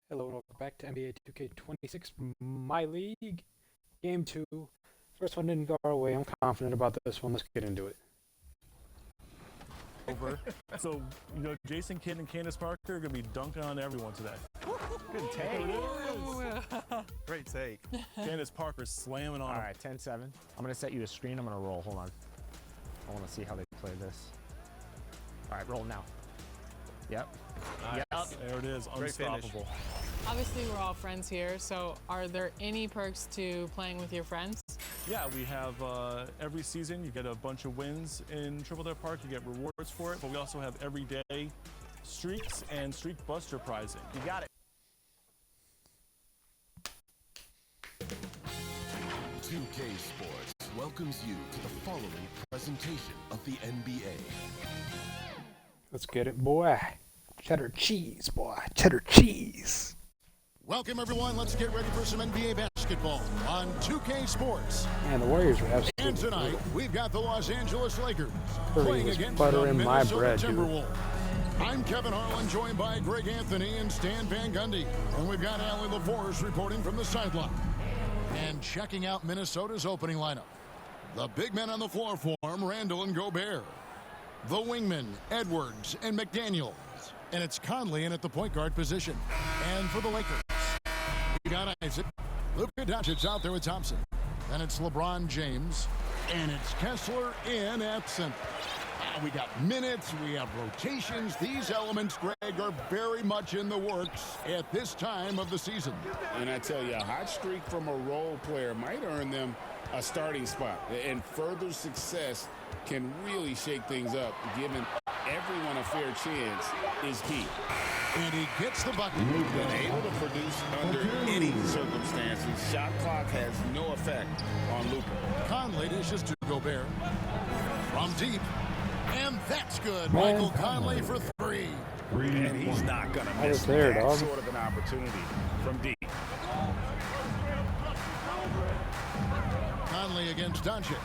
Hello and welcome back to NBA 2K26 MyLeague. Game 2. First one didn't go our way. I'm confident about this one. Let's get into it. Over. So, Jason Kidd and Candace Parker are going to be dunking on everyone today. Good take. Great take. Candace Parker's slamming on All them. right, 10-7. I'm going to set you a screen. I'm going to roll. Hold on. I want to see how they play this. All right, roll now. Yep. Nice. Yep. There it is. Great finish. Unstoppable. Obviously, we're all friends here, so are there any perks to playing with your friends? Yeah, we have every season you get a bunch of wins in Triple Dare Park. You get rewards for it, but we also have everyday streaks and streak buster prizing. You got it. 2K Sports welcomes you to the following presentation of the NBA. Let's get it, boy. Cheddar cheese, boy. Cheddar cheese. Welcome, everyone. Let's get ready for some NBA basketball on 2K Sports. Man, the Warriors are And absolutely tonight, we've got the Los Angeles Lakers Curry playing was against buttering the my Minnesota bread, dude. Timberwolves. I'm Kevin Harlan, joined by Greg Anthony and Stan Van Gundy. And we've got Allie LaForce reporting from the sideline. And checking out Minnesota's opening lineup. The big men on the floor for him, Randall and Gobert. The wingmen, Edwards and McDaniels. And it's Conley in at the point guard position. And for the Lakers, we got Isaac. Luka Doncic out there with Thompson. Then it's LeBron James. And it's Kessler in at center. We got minutes, we have rotations. These elements, Greg, are very much in the works at this time of the season. And I tell you, a hot streak from a role player might earn them a starting spot. And further success can really shake things up. Giving everyone a fair chance is key. And he gets the bucket. Been able to produce under any circumstances. Shot clock has no effect on Luka. Conley dishes to Gobert. From deep. And that's good. Man. Michael Conley for three. And he's not going to I was miss there, that dog. sort of an opportunity from deep. Conley against Doncic.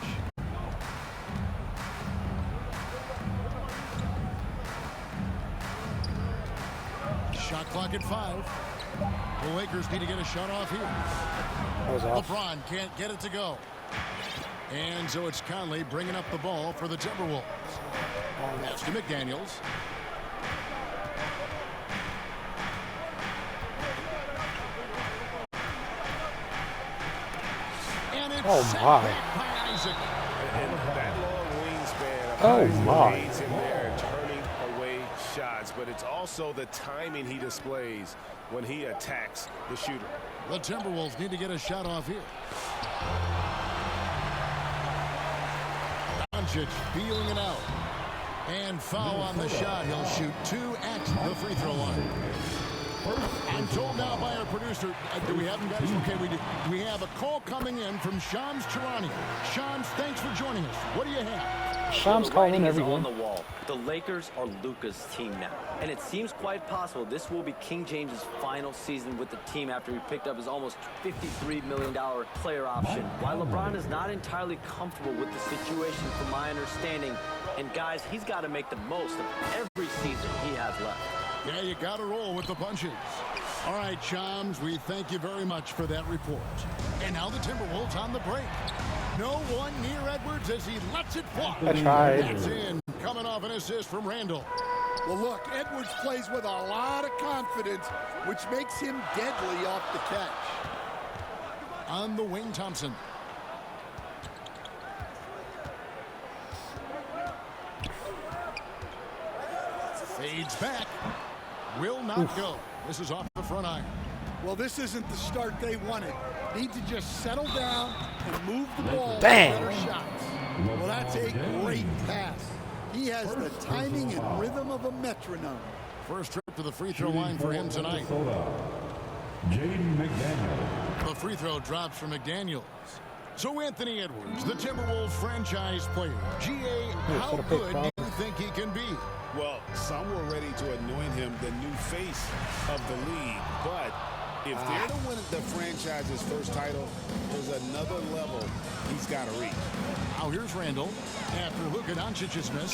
Shot clock at 5. The Lakers need to get a shot off here. That was off. LeBron can't get it to go. And so it's Conley bringing up the ball for the Timberwolves. That's to McDaniels. And it's Oh, set my. back by Isaac. And that long wingspan of Oh, Isaac my. aids him there, turning away shots. But it's also the timing he displays when he attacks the shooter. The Timberwolves need to get a shot off here. Doncic feeling it out. And foul on the shot. He'll shoot 2 at the free throw line. I'm told now by our producer, do we have him, guys? Okay, we do. We have a call coming in from Shams Charania. Shams, thanks for joining us. What do you have? Shams The calling writing is everyone. on the wall. The Lakers are Luka's team now. And it seems quite possible this will be King James's final season with the team after he picked up his almost $53 million player option. While LeBron is not entirely comfortable with the situation from my understanding, and guys, he's got to make the most of every season he has left. Yeah, you got to roll with the punches. All right, Shams, we thank you very much for that report. And now the Timberwolves on the break. No one near Edwards as he lets it fly. I tried. That's in, coming off an assist from Randall. Well, look, Edwards plays with a lot of confidence, which makes him deadly off the catch. On the wing, Thompson. Fades back. Will not go. This is off the front iron. Well, this isn't the start they wanted. Need to just settle down and move the ball for Bang. better shots. Well, that's a great pass. He has the timing and rhythm of a metronome. First trip to the free throw line for him tonight. Jaden McDaniel. The free throw drops from McDaniels. So Anthony Edwards, the Timberwolves franchise player. GA, how good do you think he can be? Well, some were ready to anoint him the new face of the league. But if they're to win the franchise's first title, there's another level he's got to reach. Now here's Randall. After Luka Doncic's miss,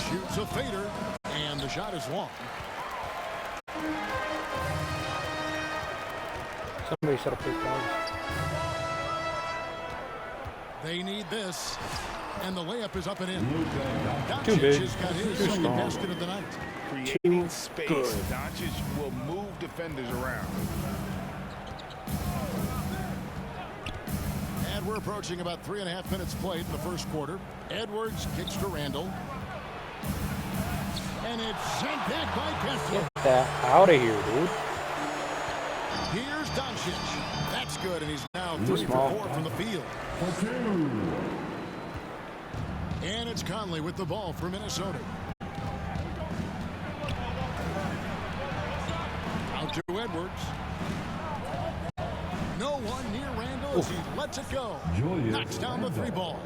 shoots a fader, and the shot is long. Somebody set up 3 flags. They need this. And the layup is up and in. Too big. Has got his Too second strong. basket of the night. Creating space. Doncic will move defenders around. And we're approaching about 3.5 minutes played in the first quarter. Edwards kicks to Randall. And it's sent back by Kessler. Get that out of here, dude. Here's Doncic. That's good, and he's now Too 3 small. for 4 from the field. And it's Conley with the ball for Minnesota. Out to Edwards. No one near Randall as he lets it go. Knocks down the 3 ball.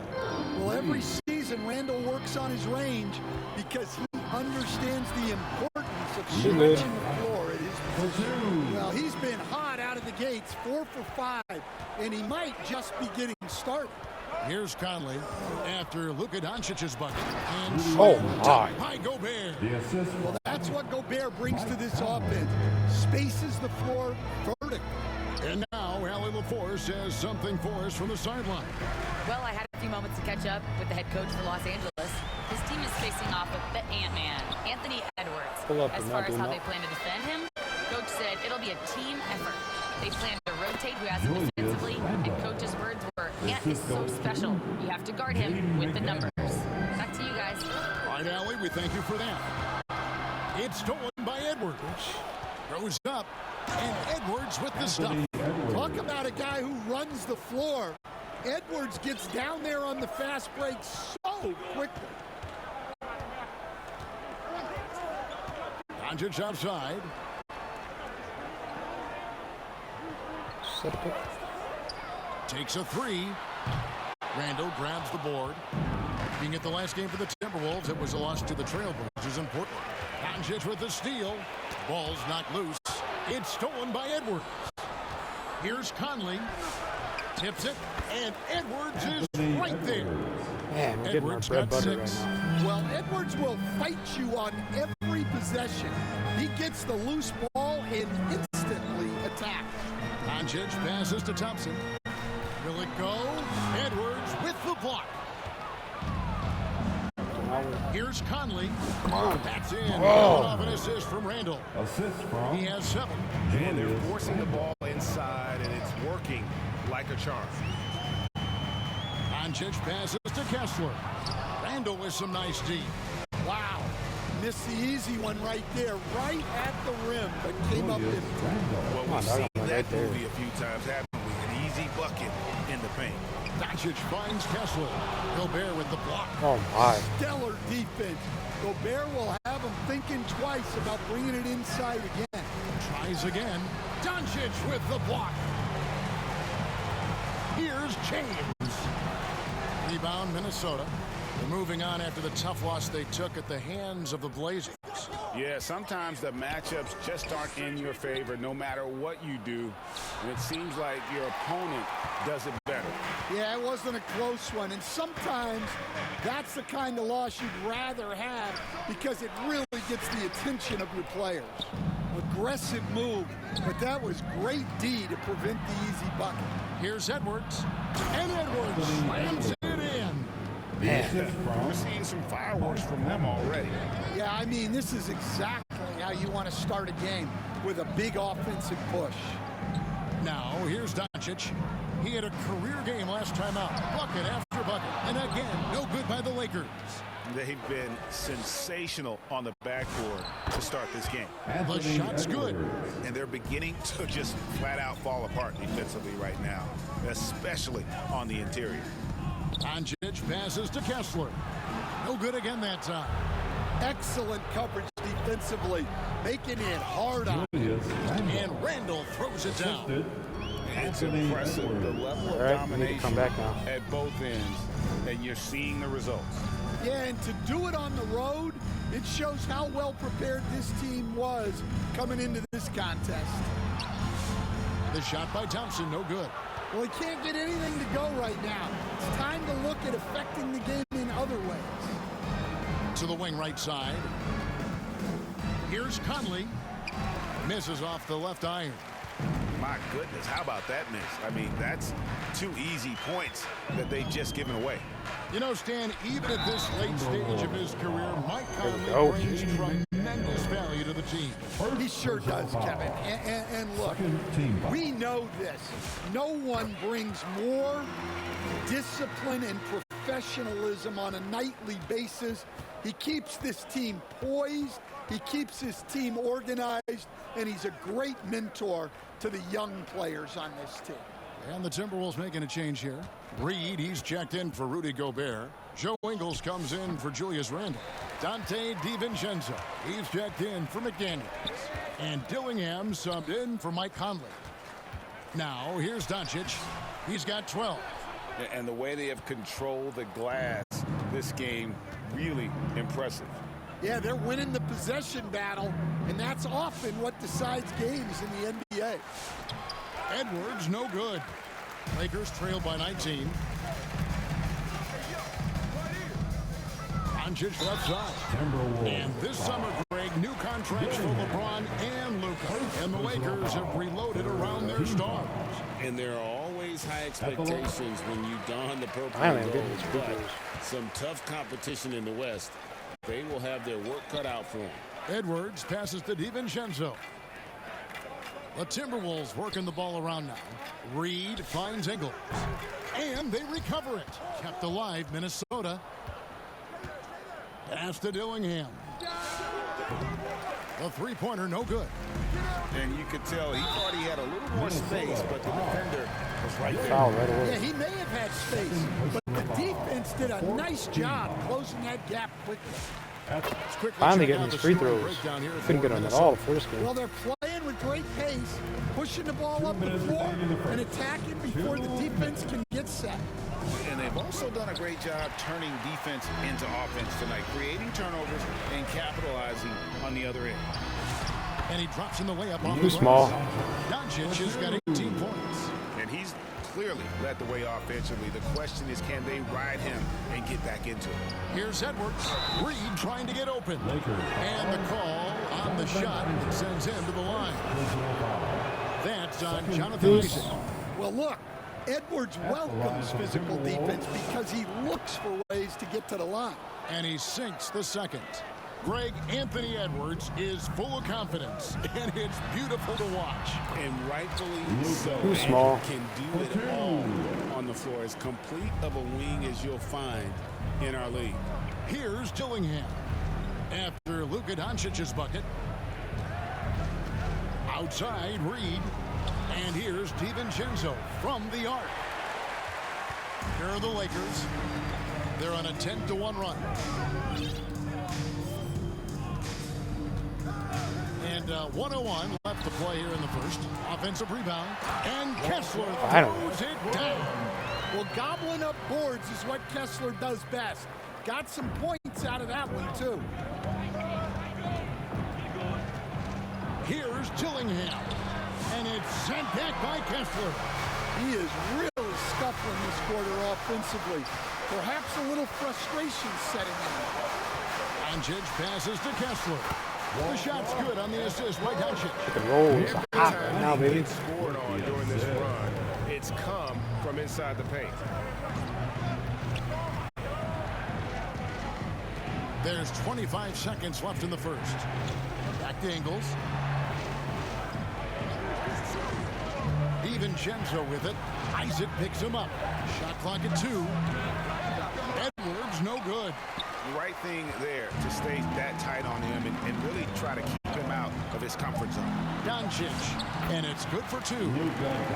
Well, every season Randall works on his range because he understands the importance of stretching the floor at his position. Well, he's been hot out of the gates, 4 for 5, and he might just be getting started. Here's Conley after Luka Doncic's bucket. And Oh, my. by Gobert. Well, that's what Gobert brings to this offense. Spaces the floor vertically. And now Allie LaForce has something for us from the sideline. Well, I had a few moments to catch up with the head coach for Los Angeles. His team is facing off with the Ant-Man, Anthony Edwards. Pull up As and far not as do how not. they plan to defend him, coach said it'll be a team effort. They plan to rotate who has him defensively, and coach's words were, Ant is so special. You have to guard him with the numbers. Back to you guys. All right, Allie, we thank you for that. It's stolen by Edwards. Goes up, and Edwards with the stuff. Talk about a guy who runs the floor. Edwards gets down there on the fast break so quickly. Doncic outside. Set up it. Takes a 3. Randall grabs the board. Being at the last game for the Timberwolves, it was a loss to the Trailblazers in Portland. Doncic with the steal. Ball's knocked loose. It's stolen by Edwards. Here's Conley. Tips it, and Edwards is right there. Man, we're getting our Edwards bread got butter right 6. now. Well, Edwards will fight you on every possession. He gets the loose ball and instantly attacks. Doncic passes to Thompson. Will it go? Edwards with the block. Here's Conley. Come on. That's in. Oh. Off an assist from Randall. Assist from He has 7. And they're forcing the ball inside, and it's working like a charm. Doncic passes to Kessler. Randall with some nice D. Wow. Missed the easy one right there, right at the rim, but came up in. Well, we've seen that movie a few times, haven't we? An easy bucket in the paint. Doncic finds Kessler. Gobert with the block. Oh, my. Stellar defense. Gobert will have him thinking twice about bringing it inside again. Tries again. Doncic with the block. Here's James. Rebound, Minnesota. They're moving on after the tough loss they took at the hands of the Blazers. Yeah, sometimes the matchups just aren't in your favor no matter what you do. And it seems like your opponent does it better. Yeah, it wasn't a close one. And sometimes that's the kind of loss you'd rather have because it really gets the attention of your players. Aggressive move, but that was great D to prevent the easy bucket. Here's Edwards. And Edwards slams it in. We're seeing some fireworks from them already. Yeah, I mean, this is exactly how you want to start a game, with a big offensive push. Now, here's Doncic. He had a career game last time out. Bucket after bucket. And again, no good by the Lakers. They've been sensational on the backboard to start this game. The shot's good. And they're beginning to just flat out fall apart defensively right now, especially on the interior. Doncic passes to Kessler. No good again that time. Excellent coverage defensively, making it hard on him. And Randall throws it down. It's impressive, the level of domination come back now. at both ends, and you're seeing the results. Yeah, and to do it on the road, it shows how well prepared this team was coming into this contest. The shot by Thompson, no good. Well, he can't get anything to go right now. It's time to look at affecting the game in other ways. To the wing right side. Here's Conley. Misses off the left iron. My goodness, how about that miss? I mean, that's 2 easy points that they've just given away. You know, Stan, even at this late stage of his career, Mike Conley brings tremendous value to the team. He sure does, Kevin. And look, we know this. No one brings more discipline and professionalism on a nightly basis. He keeps this team poised. He keeps his team organized. And he's a great mentor to the young players on this team. And the Timberwolves making a change here. Reed, he's checked in for Rudy Gobert. Joe Ingles comes in for Julius Randle. Dante DiVincenzo, he's checked in for McDaniels. And Dillingham subbed in for Mike Conley. Now, here's Doncic. He's got 12. And the way they have controlled the glass this game, really impressive. Yeah, they're winning the possession battle, and that's often what decides games in the NBA. Edwards, no good. Lakers trail by 19. Doncic left side. And this summer, Greg, new contracts for LeBron and Luka. And the Lakers have reloaded around their stars. And there are always high expectations when you don the purple I and am gold, getting but these some tough competition in the West. They will have their work cut out for them. Edwards passes to DiVincenzo. The Timberwolves working the ball around now. Reed finds Ingles. And they recover it. Kept alive, Minnesota. Pass to Dillingham. The three-pointer, no good. And you could tell he thought he had a little more space, but the defender was right there. Foul right away. Yeah, he may have had space, but the defense did a nice job closing that gap quickly. Finally getting his free throws. Couldn't get them at all the first game. Well, they're playing with great pace, pushing the ball up the floor and attacking before the defense can get set. And they've also done a great job turning defense into offense tonight, creating turnovers and capitalizing on the other end. And he drops in the layup on Too the small. Doncic has got 18 points. And he's clearly led the way offensively. The question is, can they ride him and get back into it? Here's Edwards. Reed trying to get open. And the call on the shot that sends him to the line. That's on Jonathan Isaac. Well, look, Edwards welcomes physical defense because he looks for ways to get to the line. And he sinks the second. Greg, Anthony Edwards is full of confidence, and it's beautiful to watch. And rightfully so. Too small. Can do it all on the floor. As complete of a wing as you'll find in our league. Here's Dillingham. After Luka Doncic's bucket. Outside, Reed. And here's DiVincenzo from the arc. Here are the Lakers. They're on a 10-1 run. And 101 left to play here in the first. Offensive rebound. And Kessler throws it down. Well, gobbling up boards is what Kessler does best. Got some points out of that one, too. Here's Dillingham. And it's sent back by Kessler. He is really scuffling this quarter offensively. Perhaps a little frustration setting in. Doncic passes to Kessler. The shot's good on the assist by Doncic. The roll is hot right now, baby. Scored on during this run. It's come from inside the paint. There's 25 seconds left in the first. Back to Ingles. DiVincenzo with it. Isaac picks him up. Shot clock at 2. Edwards, no good. Right thing there to stay that tight on him and really try to keep him out of his comfort zone. Doncic, and it's good for 2.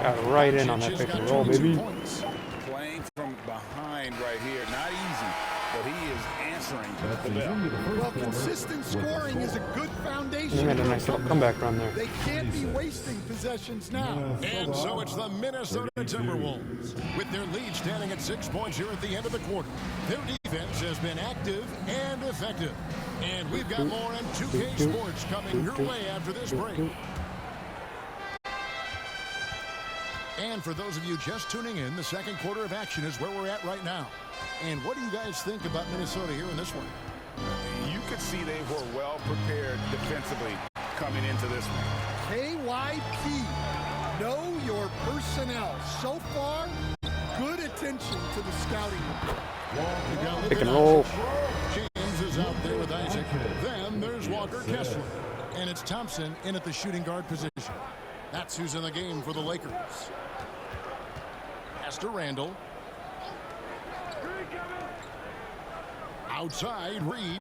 Got right in on that pick and roll, baby. Points. Playing from behind right here, not easy, but he is answering the bell. Well, consistent scoring is a good foundation. He made a nice little comeback run there. They can't be wasting possessions now. And so it's the Minnesota Timberwolves. With their lead standing at 6 points here at the end of the quarter. Their defense has been active and effective. And we've got more on 2K Sports coming your way after this break. And for those of you just tuning in, the second quarter of action is where we're at right now. And what do you guys think about Minnesota here in this one? You could see they were well prepared defensively coming into this one. KYP Know your personnel. So far, good attention to the scouting. Pick and roll. James is out there with Isaac. Then there's Walker Kessler. And it's Thompson in at the shooting guard position. That's who's in the game for the Lakers. Pass to Randall. Outside, Reed.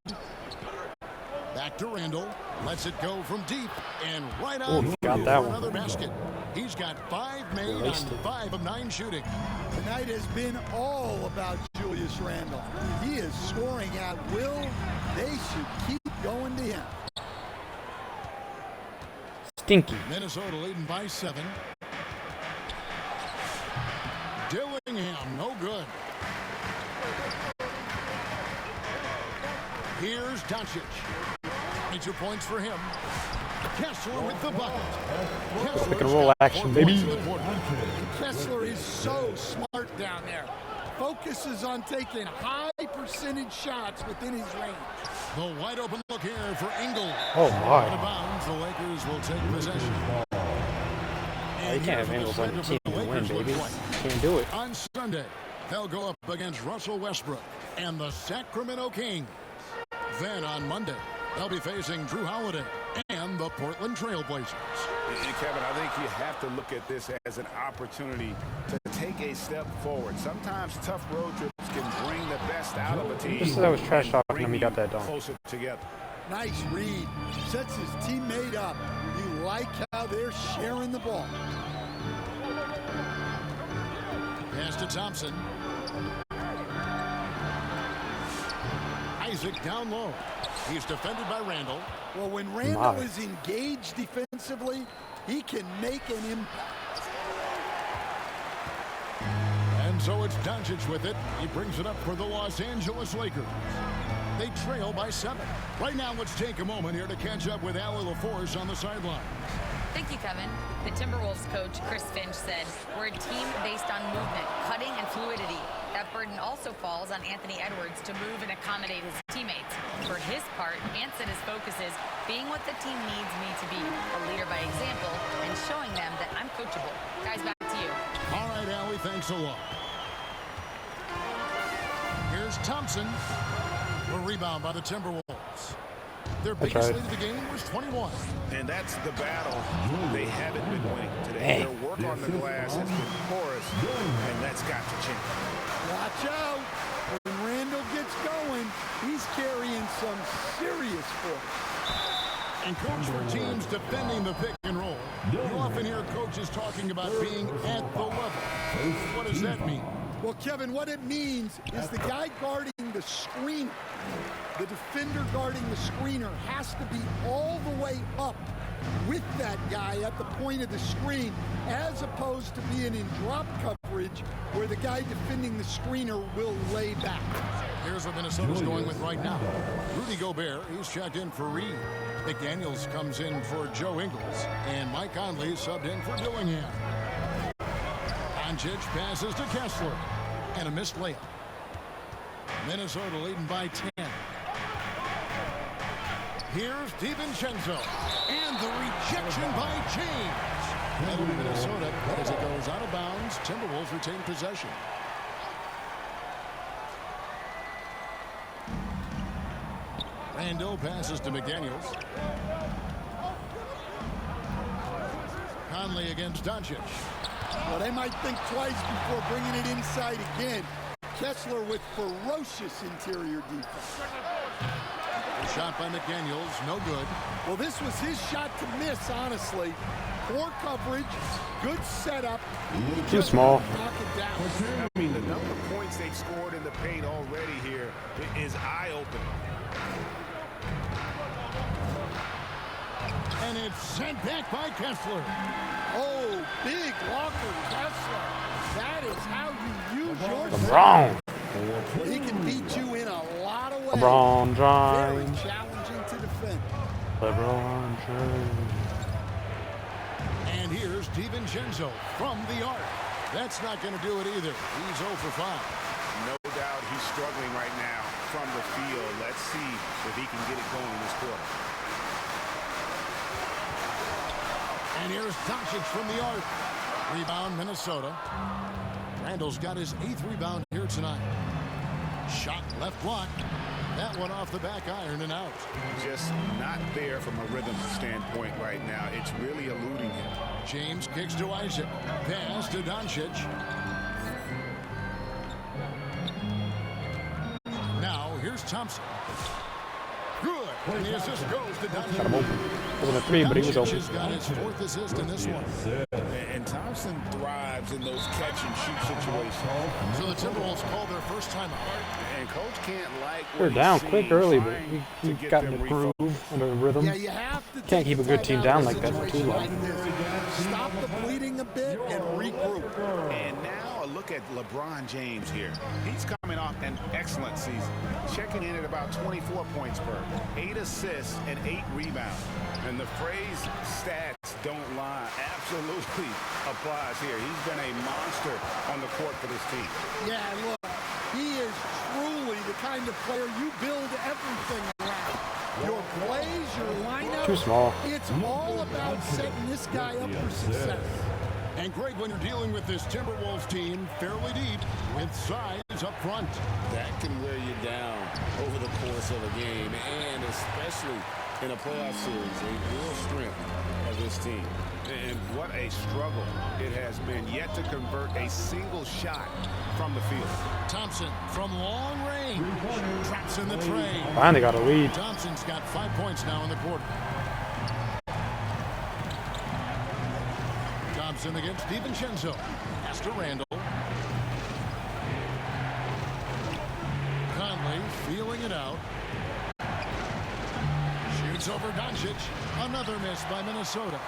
Back to Randall. Lets it go from deep. And right out he got that one. another basket. He's got 5 made on 5 of 9 shooting. Tonight has been all about Julius Randle. He is scoring at will. They should keep going to him. Stinky. Minnesota leading by 7. Dillingham, no good. Here's Doncic. 22 points for him. Kessler with the bucket. Pick and roll action, baby. Kessler is so smart down there. Focuses on taking high percentage shots within his range. The wide open look here for Engel. Oh my. Out of bounds, the Lakers will take possession. Oh, you can't have Ingles on your team and win, baby. Can't do it. On Sunday, they'll go up against Russell Westbrook and the Sacramento Kings. Then on Monday, they'll be facing Drew Holiday and the Portland Trailblazers. And Kevin, I think you have to look at this as an opportunity to take a step forward. Sometimes tough road trips can bring the best out of a team. Just as I was trash talking him, he got that done. Closer together. Nice read. Sets his teammate up. You like how they're sharing the ball. Pass to Thompson. Isaac down low. He's defended by Randall. Well, when Randall is engaged defensively, he can make an impact. And so it's Doncic with it. He brings it up for the Los Angeles Lakers. They trail by 7. Right now, let's take a moment here to catch up with Allie LaForce on the sideline. Thank you, Kevin. The Timberwolves coach, Chris Finch, said, "We're a team based on movement, cutting, and fluidity. That burden also falls on Anthony Edwards to move and accommodate his teammates. For his part, Ant said his focus is being what the team needs me to be, a leader by example, and showing them that I'm coachable." Guys, back to you. All right, Allie, thanks a lot. Here's Thompson. A rebound by the Timberwolves. Their biggest lead of the game was 21. And that's the battle they haven't been winning today. Their work on the glass has been porous, and that's got to change. Watch out. When Randall gets going, he's carrying some serious force. And coach for teams defending the pick and roll. You often hear coaches talking about being at the level. What does that mean? Well, Kevin, what it means is the guy guarding the screener, the defender guarding the screener, has to be all the way up with that guy at the point of the screen, as opposed to being in drop coverage where the guy defending the screener will lay back. Here's what Minnesota's going with right now. Rudy Gobert, he's checked in for Reed. McDaniels comes in for Joe Ingles. And Mike Conley subbed in for Dillingham. Doncic passes to Kessler. And a missed layup. Minnesota leading by 10. Here's DiVincenzo. And the rejection by James. That'll be Minnesota as it goes out of bounds. Timberwolves retain possession. Randall passes to McDaniels. Conley against Doncic. Well, they might think twice before bringing it inside again. Kessler with ferocious interior defense. A shot by McDaniels, no good. Well, this was his shot to miss, honestly. Poor coverage, good setup. Too small. Knock it down. I mean, the number of points they've scored in the paint already here is eye-opening. And it's sent back by Kessler. Oh, big blocker, Kessler. That is how you use your LeBron. He can beat you in a lot of ways. LeBron Very James. challenging to defend. LeBron James. And here's DiVincenzo from the arc. That's not going to do it either. He's 0 for 5. No doubt he's struggling right now from the field. Let's see if he can get it going this quarter. And here's Doncic from the arc. Rebound, Minnesota. Randall's got his 8th rebound here tonight. Shot left block. That one off the back iron and out. Just not there from a rhythm standpoint right now. It's really eluding him. James kicks to Isaac. Pass to Doncic. Now here's Thompson. Good. And the assist goes to Got him Doncic. open. Wasn't a 3, but he was Doncic open. has got his 4th assist in this one. And Thompson thrives in those catch-and-shoot situations. So the Timberwolves call their first timeout. And coach can't like what We're he's down seeing, quick early, but trying we to get got in them the groove, refocused. under the rhythm. Yeah, you have to Can't keep a good team down like that for too long. Like this. Stop the bleeding a bit and regroup. And now a look at LeBron James here. He's coming off an excellent season, checking in at about 24 points per, 8 assists and 8 rebounds. And the phrase stats don't lie absolutely applies here. He's been a monster on the court for this team. Yeah, look, he is truly the kind of player you build everything around. Your plays, your lineup. Too small. It's all about setting this guy up for success. And Greg, when you're dealing with this Timberwolves team fairly deep with size up front, That can wear you down over the course of a game, and especially in a playoff series, a real strength of this team. And what a struggle it has been yet to convert a single shot from the field. Thompson from long range traps in the tray. Finally got a lead. Thompson's got 5 points now in the quarter. Thompson against DiVincenzo. Pass to Randall. Conley feeling it out. Shoots over Doncic. Another miss by Minnesota.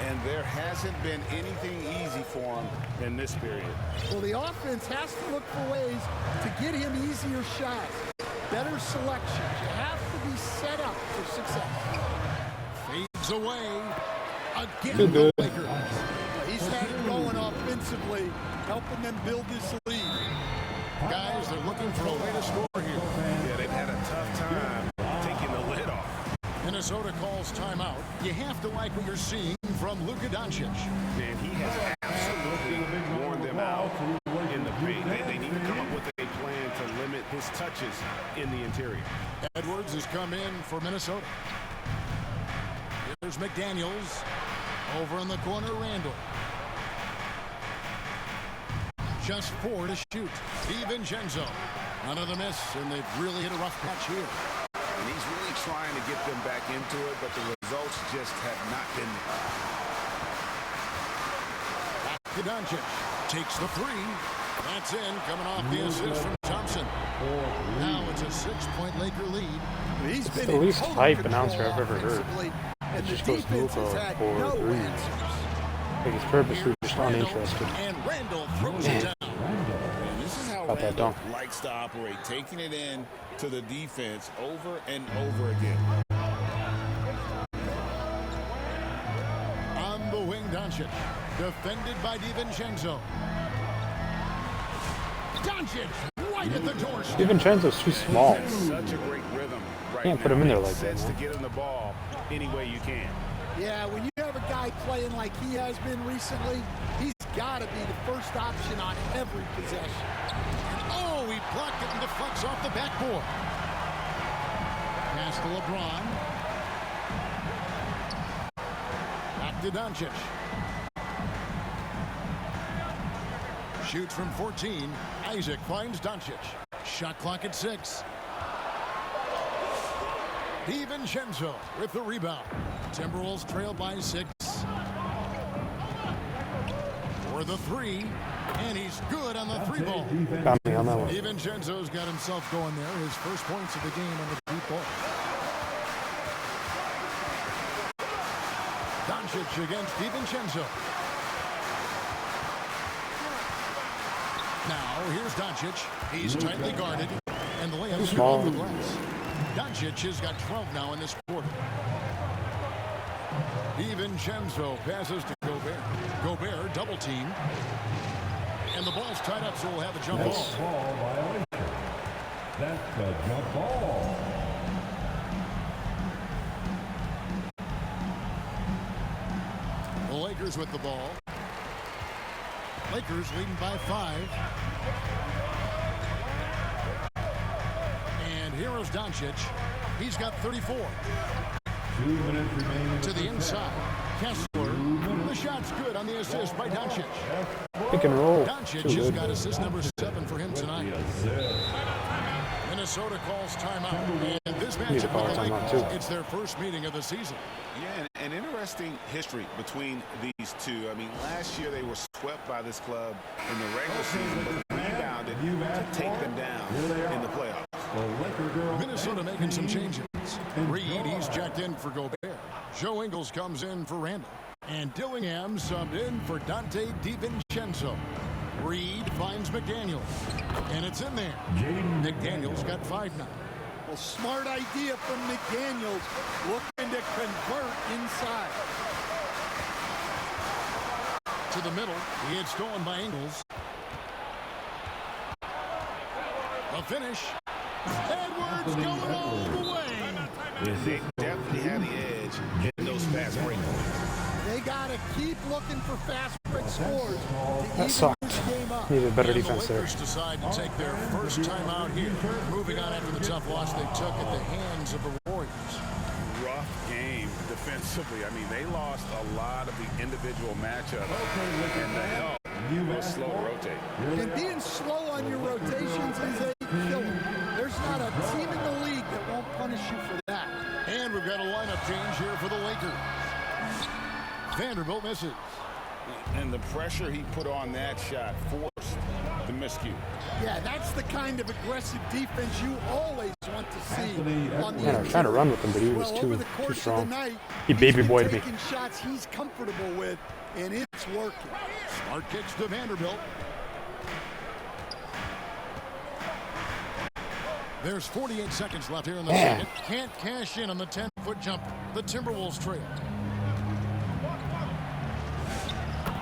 And there hasn't been anything easy for him in this period. Well, the offense has to look for ways to get him easier shots, better selections. You have to be set up for success. Fades away. Again, Too the good. Lakers. He's had it going offensively, helping them build this lead. Guys, they're looking for a way to score here. Yeah, they've had a tough time taking the lid off. Minnesota calls timeout. You have to like what you're seeing from Luka Doncic. And he has absolutely worn them out in the paint. They need to come up with a plan to limit his touches in the interior. Edwards has come in for Minnesota. Here's McDaniels. Over in the corner, Randall. Just 4 to shoot. DiVincenzo. Another miss, and they've really hit a rough patch here. And he's really trying to get them back into it, but the results just have not been there. Back to Doncic. Takes the 3. That's in, coming off the assist from Thompson. Now it's a 6-point Laker lead. He's It's been the in least total hype control announcer I've ever heard. offensively, and the Just goes defense has Luka had for no 3. answers. I think it's purposely just uninterested. And Randall throws it down. And this is how About that Randall dunk. likes to operate, taking it in to the defense over and over again. On the wing, Doncic. Defended by DiVincenzo. Doncic right at the doorstep. DiVincenzo's too small. That's such a great rhythm right Can't now. put him in there Makes like that, sense to man. get him the ball any way you can. Yeah, when you have a guy playing like he has been recently, he's got to be the first option on every possession. Oh, he blocked it and deflects off the backboard. Pass to LeBron. Back to Doncic. Shoots from 14. Isaac finds Doncic. Shot clock at 6. DiVincenzo with the rebound. Timberwolves trail by 6. For the 3. And he's good on the 3 ball. Got me on that one. DiVincenzo's got himself going there. His first points of the game on the deep ball. Doncic against DiVincenzo. Now, here's Doncic. He's tightly guarded. And the layup's Too small. off the glass. Doncic has got 12 now in this quarter. DiVincenzo passes to Gobert. Gobert double team. And the ball's tied up, so we'll have a jump ball. Ball violation. That's a jump ball. The Lakers with the ball. Lakers leading by 5. And here is Doncic. He's got 34. 2 minutes remaining. To the inside. Kessler. The shot's good on the assist by Doncic. Pick and roll. Doncic just got assist number 7 for him tonight. Minnesota calls timeout. And this matchup with the Lakers, it's their first meeting of the season. Yeah, an interesting history between these two. I mean, last year they were swept by this club in the regular season, but rebounded to take them down in the playoffs. Minnesota making some changes. Reed, he's jacked in for Gobert. Joe Ingles comes in for Randall. And Dillingham subbed in for Dante DiVincenzo. Reed finds McDaniels. And it's in there. McDaniels got 5 now. Well, smart idea from McDaniels, looking to convert inside. To the middle. He had stolen by Ingles. A finish. Edwards going all the way. They definitely had the edge in those fast break points. They got to keep looking for fast break scores. That sucked. Needed better defense there. The Lakers decide to take their first time out here. Moving on after the tough loss they took at the hands of the Warriors. Rough game defensively. I mean, they lost a lot of the individual matchups. And the help was slow to rotate. And being slow on your rotations is a killer. There's not a team in the league that won't punish you for that. And we've got a lineup change here for the Lakers. Vanderbilt misses. And the pressure he put on that shot forced the miscue. Yeah, that's the kind of aggressive defense you always want to see on the Man, I was trying to run with him, but he was too strong. Night, He baby boyed me. taking shots he's comfortable with, and it's working. Smart kicks to Vanderbilt. There's 48 seconds left here in the second. Can't cash in on the 10-foot jumper. The Timberwolves trail.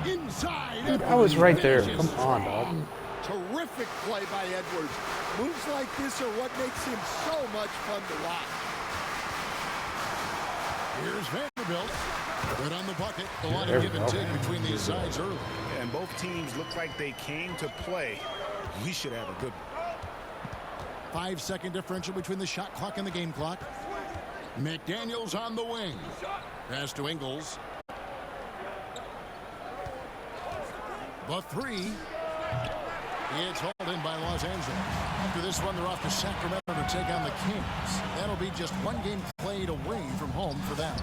Inside. Dude, I was right there. Come on, dog. Terrific play by Edwards. Moves like this are what makes him so much fun to watch. Here's Vanderbilt. Good on the bucket. A lot of give and take between these sides early. And both teams look like they came to play. We should have a good one. 5-second differential between the shot clock and the game clock. McDaniels on the wing. Pass to Ingles. The 3. It's hauled in by Los Angeles. After this one, they're off to Sacramento to take on the Kings. That'll be just one game played away from home for them.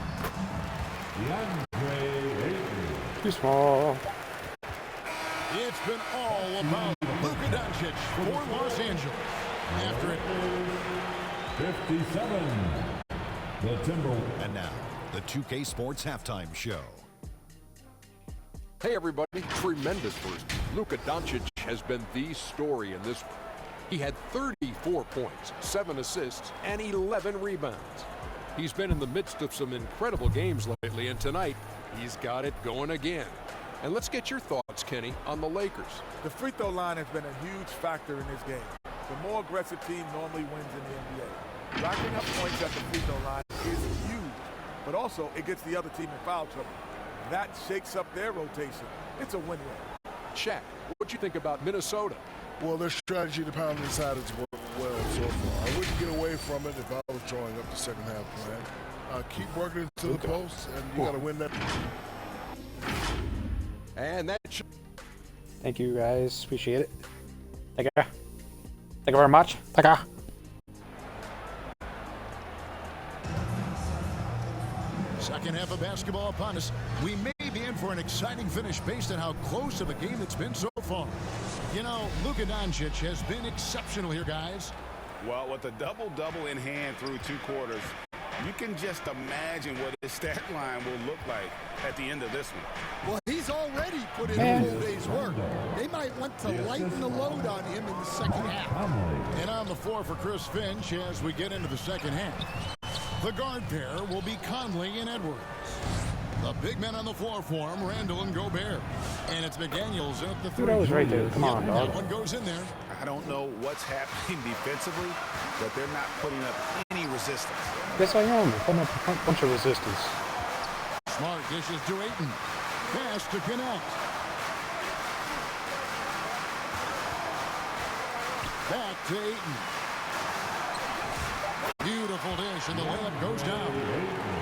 Too small. It's been all about Luka Doncic for Los Angeles. After it. 57. The Timberwolves. And now, the 2K Sports Halftime Show. Hey everybody, tremendous first. Luka Doncic has been the story in this one. He had 34 points, 7 assists, and 11 rebounds. He's been in the midst of some incredible games lately, and tonight, he's got it going again. And let's get your thoughts, Kenny, on the Lakers. The free throw line has been a huge factor in this game. The more aggressive team normally wins in the NBA. Racking up points at the free throw line is huge, but also it gets the other team in foul trouble. That shakes up their rotation. It's a win-win. Shaq, what do you think about Minnesota? Well, their strategy to pound inside has worked well so far. I wouldn't get away from it if I was drawing up the second half plan. Keep working to the post, and you got to win that. And that. Thank you guys. Appreciate it. Thank you. Thank you very much. Thank you. Second half of basketball upon us. We may be in for an exciting finish based on how close of a game it's been so far. You know, Luka Doncic has been exceptional here, guys. Well, with a double-double in hand through 2 quarters, you can just imagine what his stat line will look like at the end of this one. Well, he's already put in a full day's work. They might want to lighten the load on him in the second half. And on the floor for Chris Finch as we get into the second half. The guard pair will be Conley and Edwards. The big men on the floor for him, Randall and Gobert. And it's McDaniels at the 3. Dude, I was right there. Come on, dog. That one goes in there. I don't know what's happening defensively, but they're not putting up any resistance. Yes, I am. I'm putting up a bunch of resistance. Smart dishes to Ayton. Pass to Connect. Back to Ayton. Beautiful dish, and the layup goes down.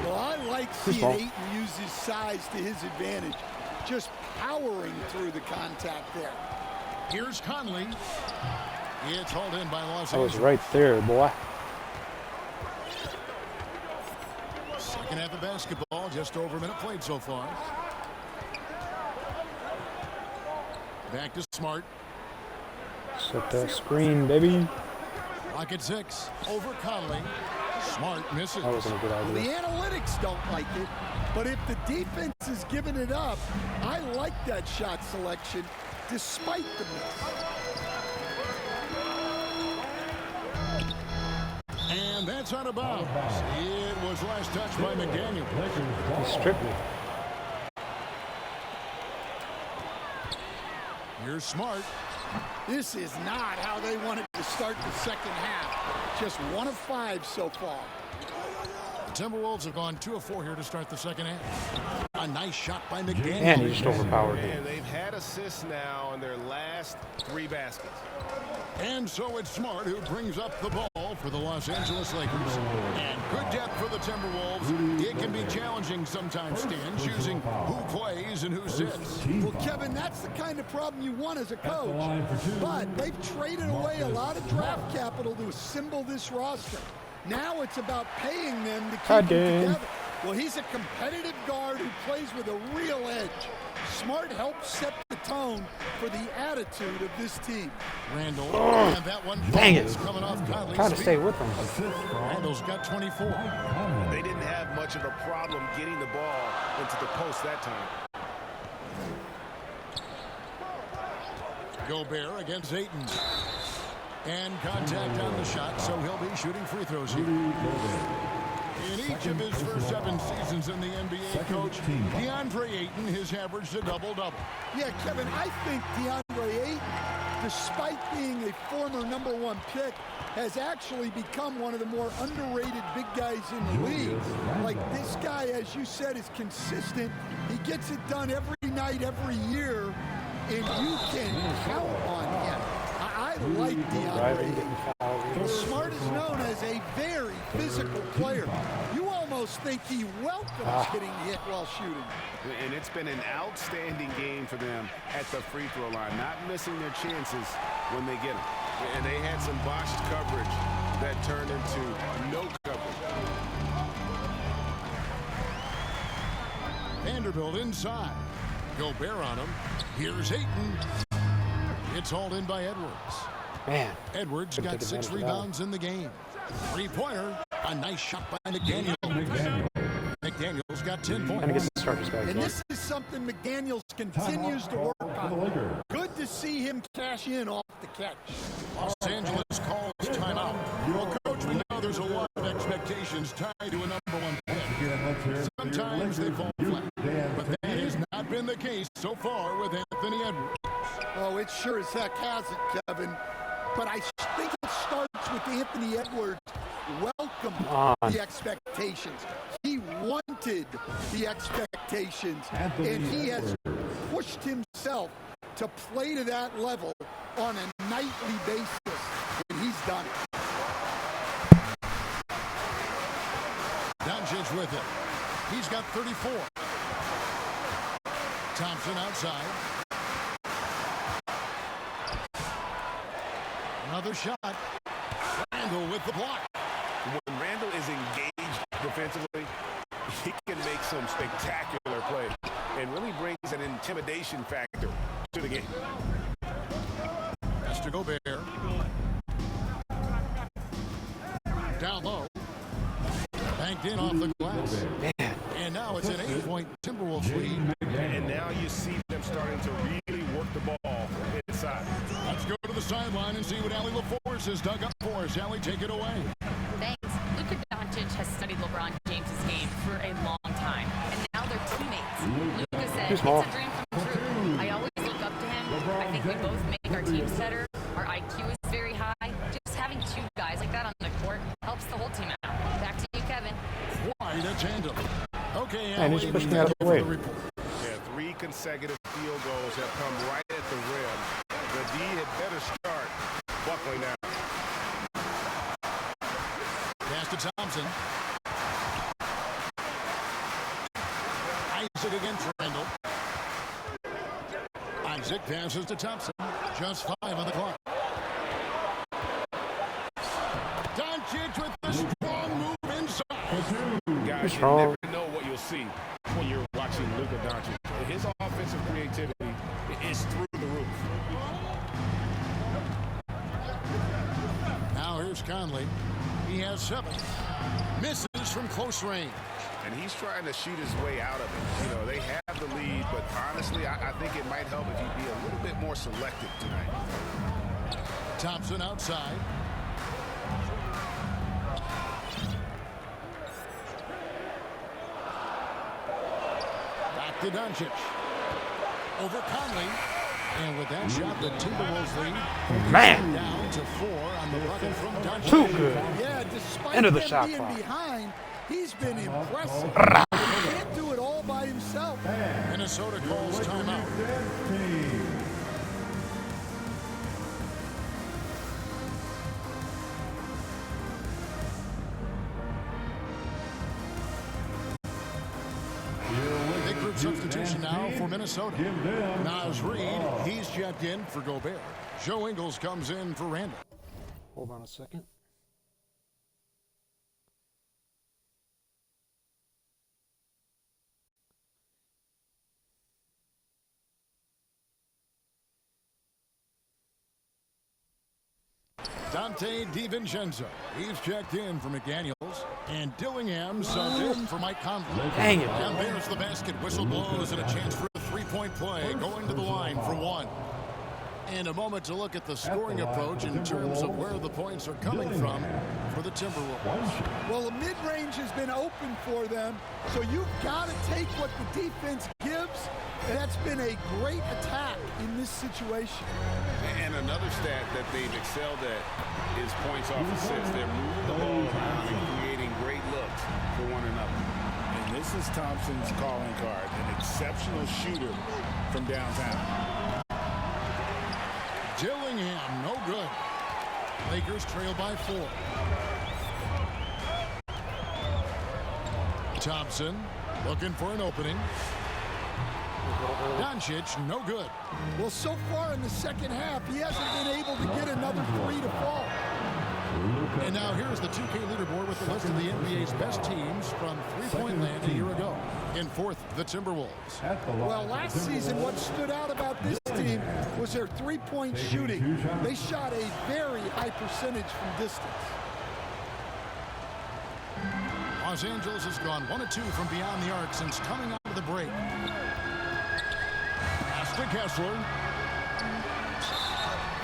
Well, I like seeing Ayton use his size to his advantage, just powering through the contact there. Here's Conley. It's hauled in by Los I Angeles. was right there, boy. Second half of basketball, just over a minute played so far. Back to Smart. Set that screen, baby. Lock at 6. Over Conley. Smart misses. That wasn't a good The idea. analytics don't like it, but if the defense is giving it up, I like that shot selection despite the miss. And that's out of bounds. It was last touched by McDaniel. He stripped me. Here's Smart. This is not how they wanted to start the second half. Just 1 of 5 so far. The Timberwolves have gone 2 of 4 here to start the second half. A nice shot by McDaniel. And he just overpowered me. And they've had assists now on their last 3 baskets. And so it's Smart who brings up the ball for the Los Angeles Lakers. And good depth for the Timberwolves. It can be challenging sometimes, Stan, choosing who plays and who sits. Well, Kevin, that's the kind of problem you want as a coach. But they've traded away a lot of draft capital to assemble this roster. Now it's about paying them to keep them together. Well, he's a competitive guard who plays with a real edge. Smart helps set the tone for the attitude of this team. Randall, and that one Dang it. is coming off Conley's Trying to stay feet. with him. Randall's got 24. They didn't have much of a problem getting the ball into the post that time. Gobert against Ayton. And contact on the shot, so he'll be shooting free throws here. In each of his first 7 seasons in the NBA, Coach, DeAndre Ayton has averaged a double-double. Yeah, Kevin, I think DeAndre Ayton, despite being a former #1 pick, has actually become one of the more underrated big guys in the league. Like, this guy, as you said, is consistent. He gets it done every night, every year, and you can count on him. I like DeAndre Ayton. Smart is known as a very physical player. You almost think he welcomes getting hit while shooting. And it's been an outstanding game for them at the free throw line, not missing their chances when they get them. And they had some botched coverage that turned into no coverage. Vanderbilt inside. Gobert on him. Here's Ayton. It's hauled in by Edwards. Man. Edwards got 6 rebounds in the game. 3-pointer. A nice shot by McDaniel. McDaniel's got 10 points. And this is something McDaniels continues to work on. Good to see him cash in off the catch. Los Angeles calls timeout. Well, Coach, we know there's a lot of expectations tied to a #1 pick. Sometimes they fall flat, but that has not been the case so far with Anthony Edwards. Oh, it sure as heck hasn't, Kevin. But I think it starts with Anthony Edwards welcome the expectations. He wanted the expectations, and he has pushed himself to play to that level on a nightly basis, and he's done it. Doncic with it. He's got 34. Thompson outside. Another shot. Randall with the block. When Randall is engaged defensively, he can make some spectacular plays and really brings an intimidation factor to the game. That's to Gobert. Down low. Banked in off the glass. And now it's an 8-point Timberwolves lead. And now you see them starting to really work the ball inside. Let's go to the sideline and see what Allie LaForce has dug up for us. Allie, take it away. Thanks. Luka Doncic has studied LeBron James' game for a long time, and now they're teammates. Luka said, it's a dream come true. I always look up to him. I think we both make our teams better. Our IQ is very high. Just having 2 guys like that on the court helps the whole team out. Back to you, Kevin. Quite a tandem. Okay, and he's pushed me out of the way. Yeah, 3 consecutive field goals have come right at the rim. The D had better start buckling down. Pass to Thompson. Isaac against Randall. Isaac passes to Thompson. Just 5 on the clock. Doncic with the strong move inside. Guys, you never know what you'll see when you're watching Luka Doncic. His offensive creativity is through the roof. Now here's Conley. He has 7. Misses from close range. And he's trying to shoot his way out of it. You know, they have the lead, but honestly, I think it might help if he'd be a little bit more selective tonight. Thompson outside. Back to Doncic. Over Conley. And with that shot, the Timberwolves lead. Man. Down to 4 on the bucket from Doncic. Too good. Yeah, despite End of the them shot being clock. behind, he's been impressive. He can't do it all by himself. Minnesota calls timeout. Big group substitution now for Minnesota. Naz Reid, he's checked in for Gobert. Joe Ingles comes in for Randall. Hold on a second. Dante DiVincenzo, he's checked in for McDaniels. And Dillingham subbed in for Mike Conley. Dang it. Down there's the basket. Whistle blows and a chance for a three-point play. Going to the line for 1. And a moment to look at the scoring approach in terms of where the points are coming from for the Timberwolves. Well, the mid-range has been open for them, so you've got to take what the defense gives, and that's been a great attack in this situation. And another stat that they've excelled at is points off assists. They're moving the ball around and creating great looks for one another. And this is Thompson's calling card, an exceptional shooter from downtown. Dillingham, no good. Lakers trail by 4. Thompson looking for an opening. Doncic, no good. Well, so far in the second half, he hasn't been able to get another 3 to fall. And now here's the 2K leaderboard with the list of the NBA's best teams from three-point land a year ago. In 4th, the Timberwolves. Well, last season, what stood out about this team was their three-point shooting. They shot a very high percentage from distance. Los Angeles has gone 1 of 2 from beyond the arc since coming out of the break. Pass to Kessler.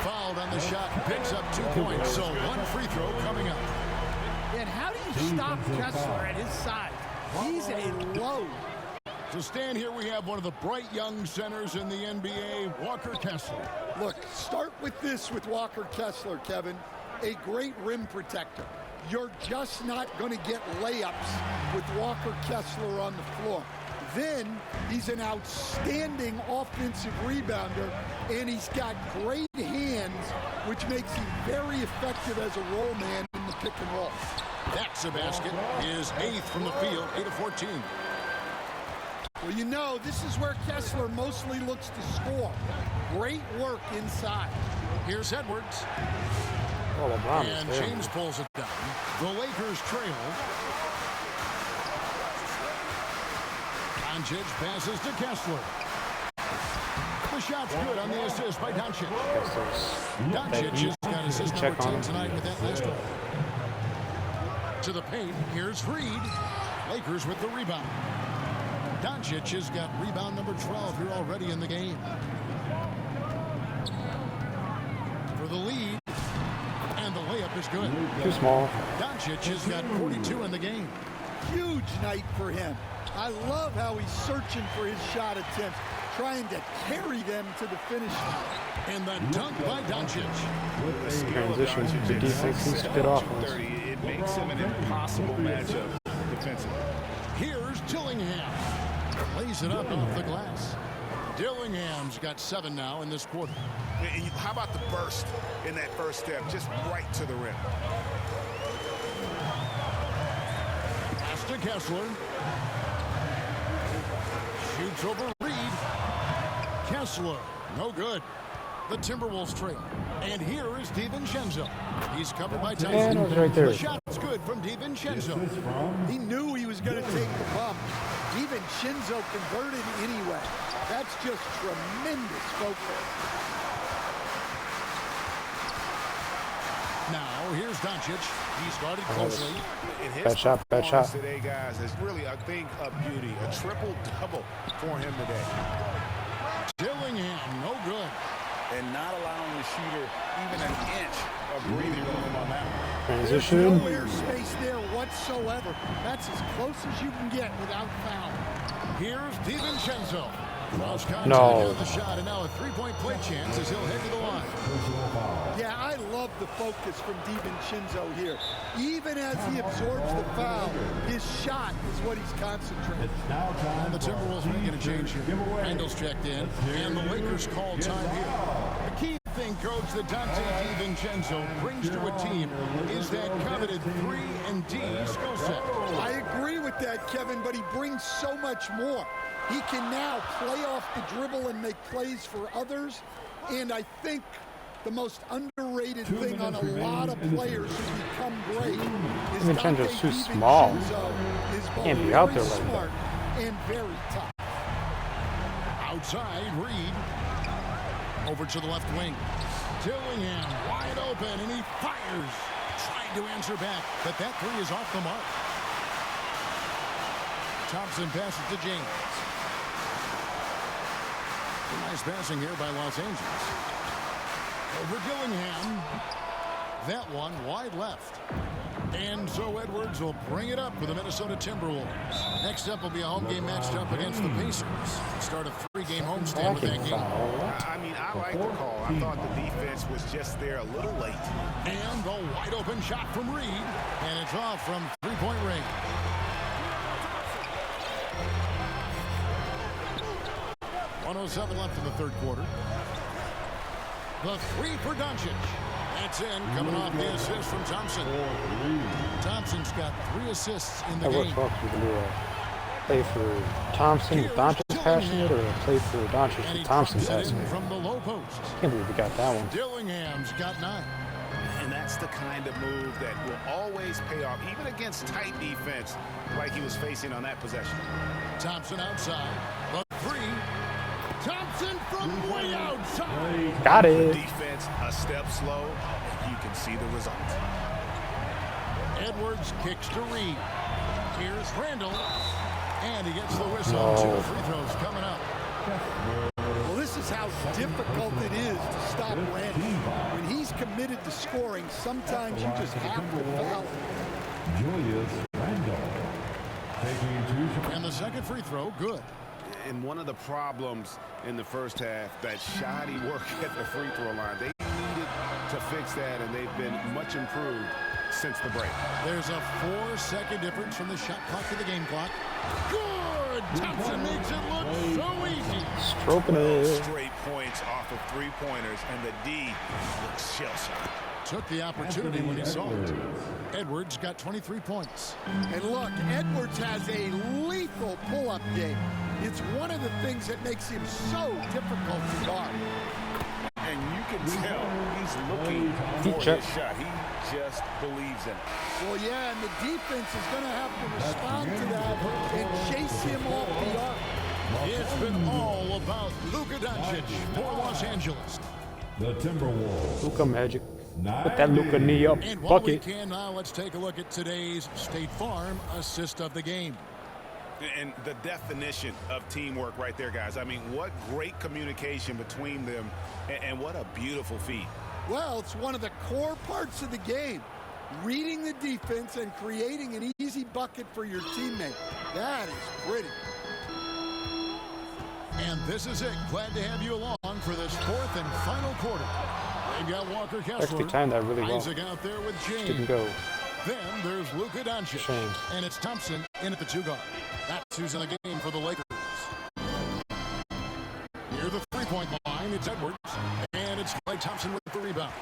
Fouled on the shot, picks up 2 points, so 1 free throw coming up. And how do you stop Kessler at his size? He's a load. To stand here, we have one of the bright young centers in the NBA, Walker Kessler. Look, start with this with Walker Kessler, Kevin. A great rim protector. You're just not going to get layups with Walker Kessler on the floor. Then he's an outstanding offensive rebounder, and he's got great hands, which makes him very effective as a roll man in the pick and roll. That's a basket. His 8th from the field, 8 of 14. Well, you know, this is where Kessler mostly looks to score. Great work inside. Here's Edwards. Oh, LeBron and is there. James pulls it down. The Lakers trail. Doncic passes to Kessler. The shot's good on the assist by Doncic. Doncic has got assist number 10 tonight with that last one. To the paint, here's Reid. Lakers with the rebound. Doncic has got rebound number 12 here already in the game. For the lead, and the layup is good. Too small. Doncic has got 42 in the game. Huge night for him. I love how he's searching for his shot attempts, trying to carry them to the finish line. And the dunk by Doncic. Transitions to defense seems to get off. It makes him an impossible matchup defensively. Here's Dillingham. Lays it up off the glass. Dillingham's got 7 now in this quarter. And how about the burst in that first step, just right to the rim? Pass to Kessler. Shoots over Reed. Kessler, no good. The Timberwolves trail. And here is DiVincenzo. He's covered by Tyson. Man, it was right there. The shot's good from DiVincenzo. He knew he was going to take the bump. DiVincenzo converted anyway. That's just tremendous focus. Now, here's Doncic. He started closely. Bad shot, bad shot. Today, guys, is really a thing of beauty. A triple-double for him today. Dillingham, no good. And not allowing the shooter even an inch of breathing room on that one. Transition. No air space there whatsoever. That's as close as you can get without foul. Here's DiVincenzo. Lost contact No. on the shot, and now a three-point play chance as he'll head to the line. Yeah, I love the focus from DiVincenzo here. Even as he absorbs the foul, his shot is what he's concentrating. And the Timberwolves making a change here. Randall's checked in, and the Lakers call time here. The key thing, Coach, that Dante DiVincenzo brings to a team is that coveted 3-and-D skill set. I agree with that, Kevin, but he brings so much more. He can now play off the dribble and make plays for others, and I think the most underrated thing on a lot of players who become great is DiVincenzo's too small. Can't be out there like smart and very tough. Outside, Reed. Over to the left wing. Dillingham wide open, and he fires. Trying to answer back, but that three is off the mark. Thompson passes to James. Nice passing here by Los Angeles. Over Dillingham. That one wide left. And so Edwards will bring it up for the Minnesota Timberwolves. Next up will be a home game matched up against the Pacers. Start a 3-game homestand with that game. I mean, I like the call. I thought the defense was just there a little late. And the wide open shot from Reed. And it's off from three-point range. .107 left in the third quarter. The three for Doncic. That's in, coming off the assist from Thompson. Thompson's got 3 assists in the That game. works well. You can do a play for Thompson with Doncic passing it, or a play for Doncic with Thompson passing it. From the low post. Can't believe we got that one. Dillingham's got 9. And that's the kind of move that will always pay off, even against tight defense like he was facing on that possession. Thompson outside. The three. Thompson from way outside. Got it. The defense a step slow, and you can see the result. Edwards kicks to Reed. Here's Randall. And he gets the whistle. No. 2 free throws coming up. Well, this is how difficult it is to stop Randall. When he's committed to scoring, sometimes you just have to foul him. Julius Randle. And the second free throw, good. And one of the problems in the first half, that shoddy work at the free throw line. They needed to fix that, and they've been much improved since the break. There's a 4-second difference from the shot clock to the game clock. Good! Thompson makes it look so easy. Stroking it. Straight points off of three-pointers, and the D looks shell-shocked. Took the opportunity when he saw it. Edwards got 23 points. And look, Edwards has a lethal pull-up game. It's one of the things that makes him so difficult to guard. And you can tell he's looking for his shot. He just believes in it. Well, yeah, and the defense is going to have to respond to that and chase him off the arc. It's been all about Luka Doncic for Los Angeles. The Timberwolves. Luka Magic. Put that Luka knee up. And while we Bucket. can now, let's take a look at today's State Farm assist of the game. And the definition of teamwork right there, guys. I mean, what great communication between them, and what a beautiful feat. Well, it's one of the core parts of the game. Reading the defense and creating an easy bucket for your teammate. That is pretty. And this is it. Glad to have you along for this 4th and final quarter. They've got Walker Kessler. Actually timed that really well. Isaac out there with James. Didn't go. Then there's Luka Doncic. Shame. And it's Thompson in at the 2 guard. That's who's in the game for the Lakers. Near the three-point line, it's Edwards. And it's Klay Thompson with the rebound.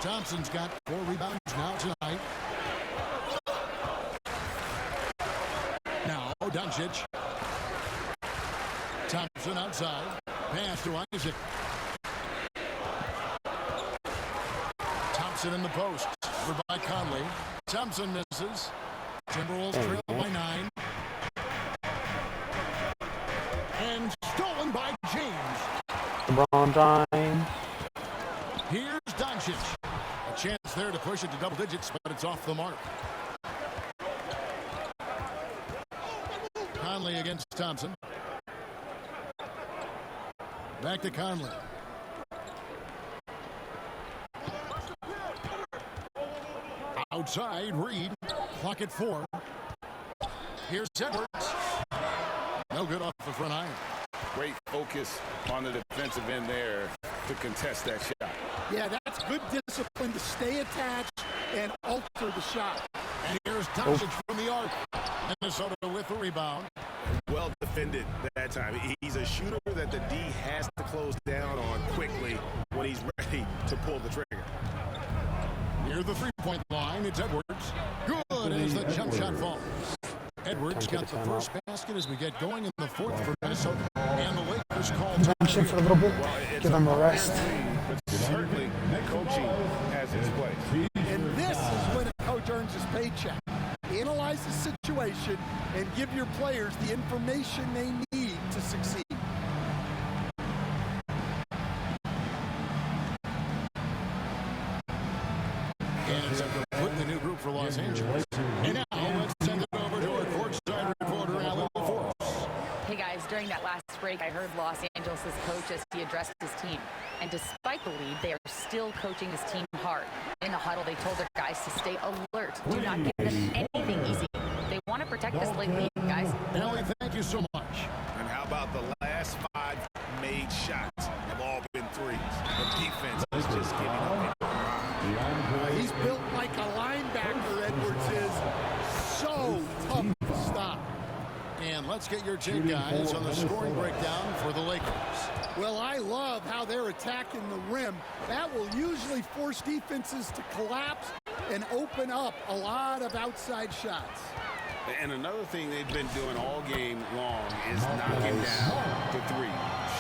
Thompson's got 4 rebounds now tonight. Now, Doncic. Thompson outside. Pass to Isaac. Thompson in the post. Over by Conley. Thompson misses. Timberwolves trail by 9. And stolen by James. LeBron James. Here's Doncic. A chance there to push it to double digits, but it's off the mark. Conley against Thompson. Back to Conley. Outside, Reed. Clock at 4. Here's Edwards. No good off the front iron. Great focus on the defensive end there to contest that shot. Yeah, that's good discipline to stay attached and alter the shot. And here's Doncic from the arc. Minnesota with the rebound. Well defended that time. He's a shooter that the D has to close down on quickly when he's ready to pull the trigger. Near the three-point line, it's Edwards. Good as the jump shot falls. Edwards got the first basket as we get going in the fourth for Minnesota. And the Lakers call Bench him for a little bit. Give him a rest. But certainly, coaching has its place. And this is when a coach earns his paycheck. Analyze the situation and give your players the information they need to succeed. And so we're putting the new group for Los Angeles. And now let's send it over to our courtside reporter, Alan LaForce. Hey guys, during that last break, I heard Los Angeles' coach as he addressed his team. And despite the lead, they are still coaching his team hard. In the huddle, they told their guys to stay alert. Do not give them anything easy. They want to protect this late lead, guys. Ellie, thank you so much. And how about the last 5 made shots have all been threes? The defense is just giving up. He's built like a linebacker, Edwards is. So tough to stop. And let's get your take, guys, on the scoring breakdown for the Lakers. Well, I love how they're attacking the rim. That will usually force defenses to collapse and open up a lot of outside shots. And another thing they've been doing all game long is knocking down to 3.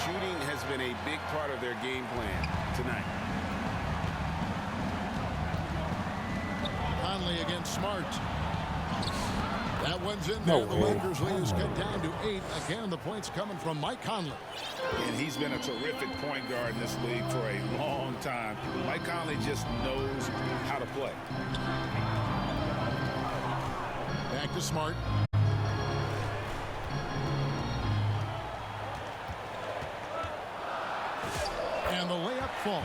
Shooting has been a big part of their game plan tonight. Conley against Smart. That one's in there. The Lakers lead is cut down to 8. Again, the points coming from Mike Conley. And he's been a terrific point guard in this league for a long time. Mike Conley just knows how to play. Back to Smart. And the layup falls.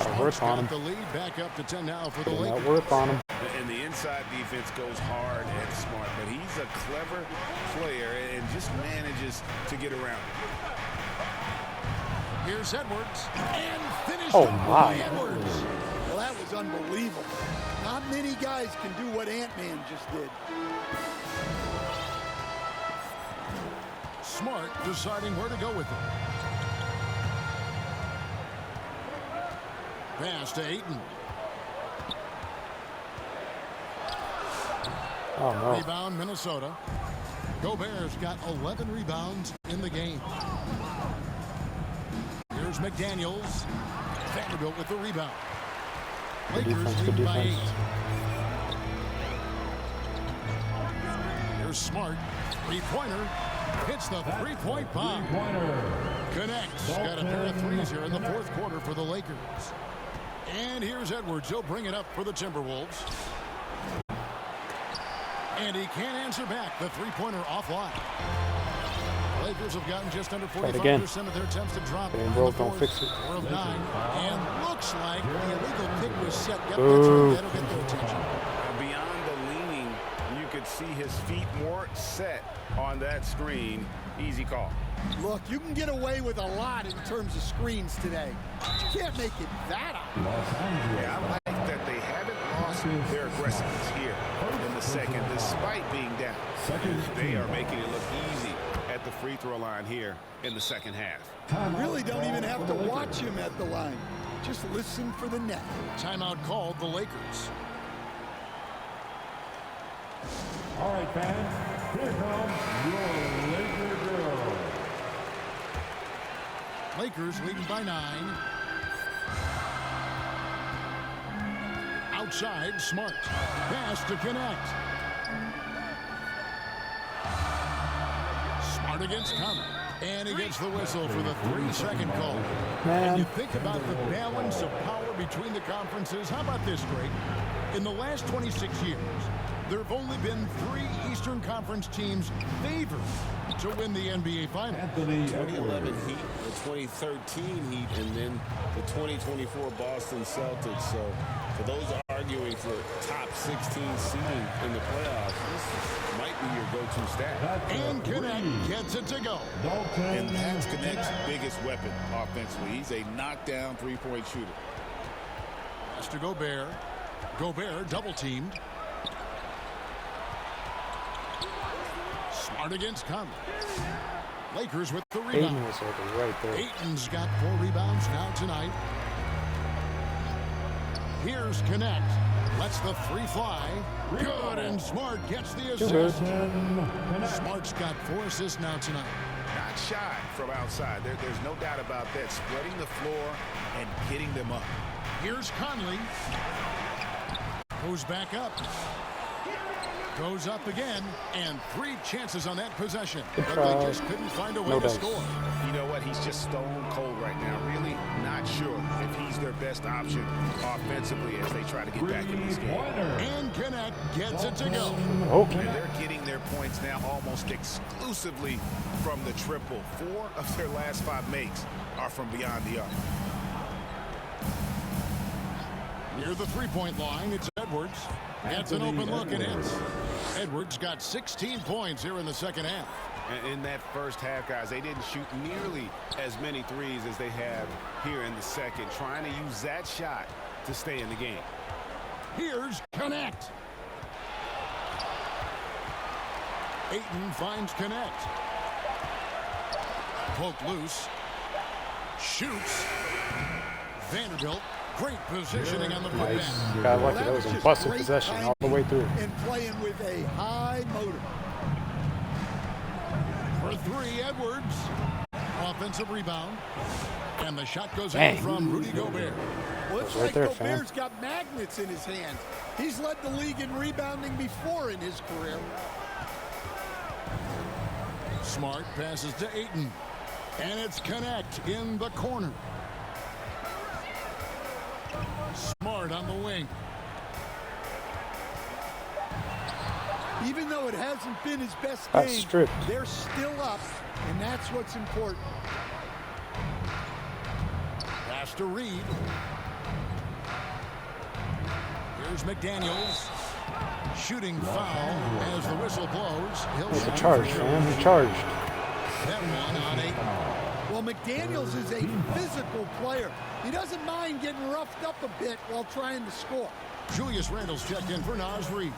Smart's got the lead back up to 10 now for the Lakers. Work on him. And the inside defense goes hard at Smart, but he's a clever player and just manages to get around. Here's Edwards and finished by Edwards. Well, that was unbelievable. Not many guys can do what Ant-Man just did. Smart deciding where to go with it. Pass to Ayton. Oh, no. Rebound, Minnesota. Gobert's got 11 rebounds in the game. Here's McDaniels. Vanderbilt with the rebound. Lakers lead by 8. Here's Smart. Three-pointer. Hits the three-point bomb. Connects. Got a pair of threes here in the fourth quarter for the Lakers. And here's Edwards. He'll bring it up for the Timberwolves. And he can't answer back. The three-pointer offline. Lakers have gotten just under 45% of their attempts to drop it. Don't fix it. 4 of 9. And looks like the illegal pick was set. Yep, that's right. That'll get their attention. Beyond the leaning, you could see his feet more set on that screen. Easy call. Look, you can get away with a lot in terms of screens today. You can't make it that obvious. Yeah, I like that they haven't lost their aggressiveness here in the second, despite being down. They are making it look easy at the free throw line here in the second half. You really don't even have to watch him at the line. Just listen for the net. Timeout called the Lakers. All right, fans, here comes your Laker girls. Lakers leading by 9. Outside, Smart. Pass to connect. Smart against Conley. And he gets the whistle for the 3-second call. Man. And you think about the balance of power between the conferences. How about this, Greg? In the last 26 years, there have only been 3 Eastern Conference teams favored to win the NBA Finals. 2011 Heat, the 2013 Heat, and then the 2024 Boston Celtics. So for those arguing for top 16 seeding in the playoffs, this might be your go-to stat. And Connect gets it to go. And that's Connect's biggest weapon offensively. He's a knockdown three-point shooter. Pass to Gobert. Gobert double-teamed. Smart against Conley. Lakers with the rebound. Ayton was like right there. Ayton's got 4 rebounds now tonight. Here's Connect. Lets the 3 fly. Good, and Smart gets the assist. Smart's got 4 assists now tonight. Not shy from outside. There's no doubt about that. Spreading the floor and getting them up. Here's Conley. Goes back up. Goes up again, and 3 chances on that possession. But they just couldn't find a way to score. You know what? He's just stone cold right now. Really not sure if he's their best option offensively as they try to get back in this game. And Connect gets it to go. Okay. And they're getting their points now almost exclusively from the triple. 4 of their last 5 makes are from beyond the arc. Near the 3-point line, it's Edwards. Gets an open look and hits. Edwards got 16 points here in the second half. And in that first half, guys, they didn't shoot nearly as many threes as they have here in the second, trying to use that shot to stay in the game. Here's Connect. Ayton finds Connect. Poked loose. Shoots. Vanderbilt. Great positioning on the putback. Got lucky. That was a busted possession all the way through. And playing with a high motor. For 3, Edwards. Offensive rebound. And the shot goes in from Rudy Gobert. Looks like Gobert's got magnets in his hands. He's led the league in rebounding before in his career. Smart passes to Ayton. And it's Connect in the corner. Smart on the wing. Even though it hasn't been his best game, they're still up, and that's what's important. Pass to Reed. Here's McDaniels. Shooting foul as the whistle blows. He's a charge, man. He charged. That one on Ayton. Well, McDaniels is a physical player. He doesn't mind getting roughed up a bit while trying to score. Julius Randle's checked in for Naz Reid.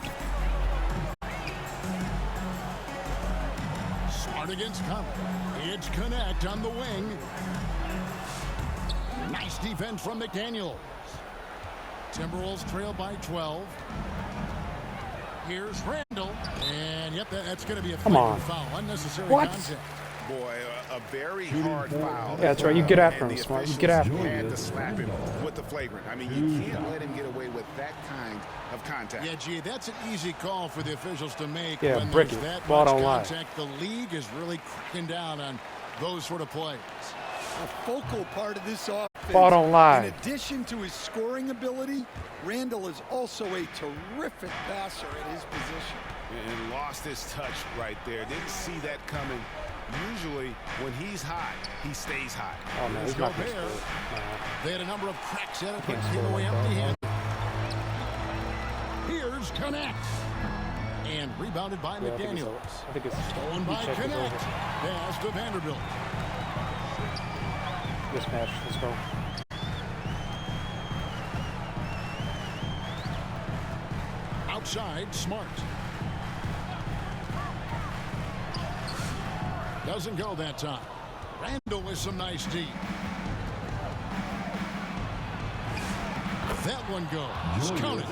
Smart against Conley. It's Connect on the wing. Nice defense from McDaniels. Timberwolves trail by 12. Here's Randle. And, yep, that's going to be a foul. Unnecessary contact. Boy, a very hard foul. Yeah, that's right. You get after him, Smart. You get after him. Had to slap him with the flagrant. I mean, you can't let him get away with that kind of contact. Yeah, gee, that's an easy call for the officials to make. Yeah, when brick there's it. that Ball much don't lie. contact. The league is really cracking down on those sort of plays. A focal part of this offense. Ball don't lie. In addition to his scoring ability, Randle is also a terrific passer at his position. And lost his touch right there. Didn't see that coming. Usually, when he's hot, he stays hot. Oh, no, he's not going to score. They had a number of cracks at it, but came away empty-handed. Here's Connect. And rebounded by McDaniels. I think it's stolen by Connect. Pass to Vanderbilt. Mismatch. Let's go. Outside, Smart. Doesn't go that time. Randall with some nice D. That one goes. Count it.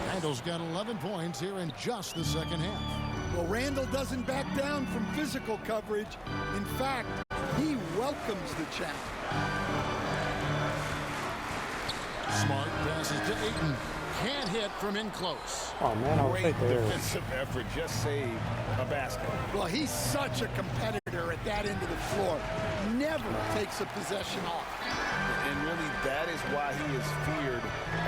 Randall's got 11 points here in just the second half. Well, Randall doesn't back down from physical coverage. In fact, he welcomes the challenge. Smart passes to Ayton. Can't hit from in close. Oh, man, I was Great right there. defensive effort. Just saved a basket. Well, he's such a competitor at that end of the floor. Never takes a possession off. And really, that is why he is feared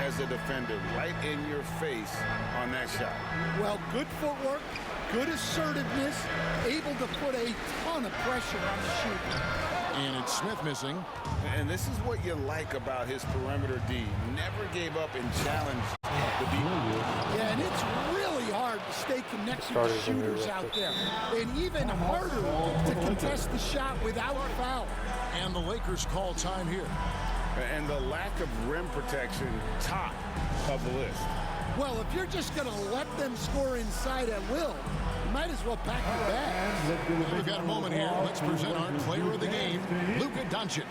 as a defender. Right in your face on that shot. Well, good footwork, good assertiveness, able to put a ton of pressure on the shooter. And it's Smith missing. And this is what you like about his perimeter D. Never gave up and challenged the D. Yeah, and it's really hard to stay connected to shooters out there. And even harder to contest the shot without a foul. And the Lakers call time here. And the lack of rim protection, top of the list. Well, if you're just going to let them score inside at will, you might as well pack your bags. We've got a moment here. Let's present our player of the game, Luka Doncic.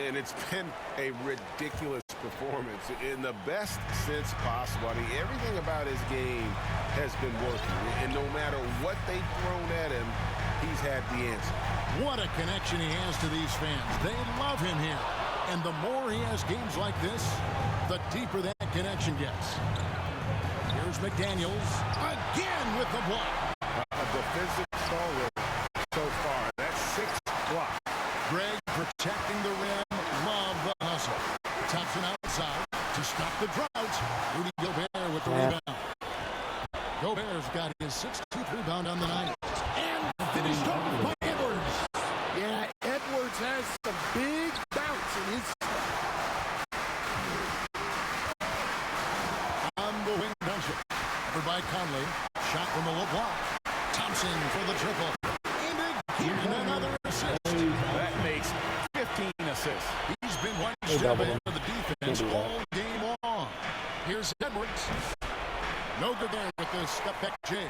And it's been a ridiculous performance in the best sense possible. I mean, everything about his game has been working. And no matter what they've thrown at him, he's had the answer. What a connection he has to these fans. They love him here. And the more he has games like this, the deeper that connection gets. Here's McDaniels again with the block. A defensive stalwart so far. That's 6 blocks. Greg protecting the rim. Love the hustle. Thompson outside to stop the drought. Rudy Gobert with the rebound. Gobert's got his 16th rebound on the night. And finished off by Edwards. Yeah, Edwards has some big bounce in his step. On the wing, Doncic. Covered by Conley. Shot from the low block. Thompson for the triple. And again, another assist. That makes 15 assists. He's been one step ahead of the defense all game long. Here's Edwards. No good there with the step back J.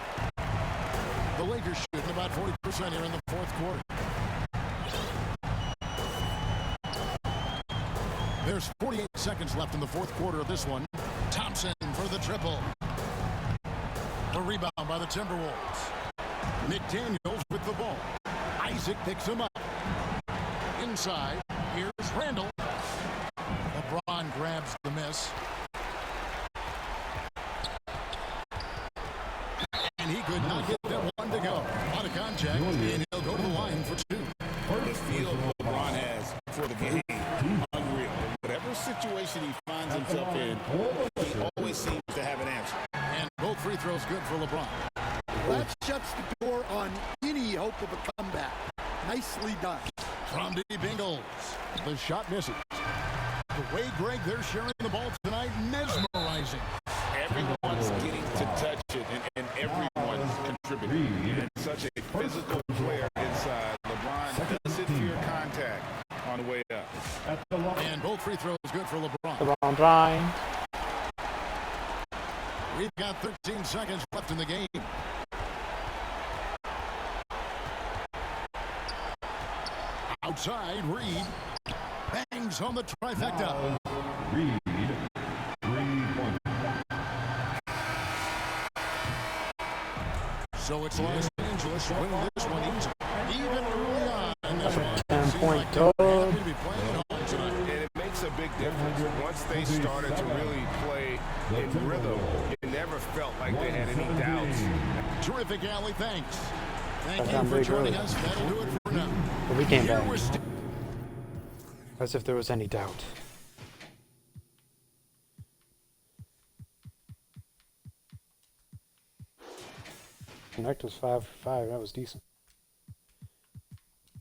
The Lakers shooting about 40% here in the fourth quarter. There's 48 seconds left in the fourth quarter of this one. Thompson for the triple. The rebound by the Timberwolves. McDaniels with the ball. Isaac picks him up. Inside, here's Randall. LeBron grabs the miss. And he could not get that one to go. Out of contact, and he'll go to the line for 2. The feel LeBron has for the game, unreal. Whatever situation he finds himself in, he always seems to have an answer. And both free throws good for LeBron. That shuts the door on any hope of a comeback. Nicely done. From deep Ingles. The shot misses. The way, Greg, they're sharing the ball tonight, mesmerizing. Everyone's getting to touch it, and everyone's contributing. And such a physical player inside. LeBron doesn't fear contact on the way up. And both free throws good for LeBron. LeBron Bryan. We've got 13 seconds left in the game. Outside, Reed bangs home the trifecta. Reed, 3 points. So it's Los Angeles winning this one easy. Even early on in this one. 10-point dog. And it makes a big difference. Once they started to really play in rhythm, it never felt like they had any doubts. Terrific, Allie. Thanks. Thank you for joining us. That'll do it for now. But we came back. As if there was any doubt. Connect was 5 for 5. That was decent.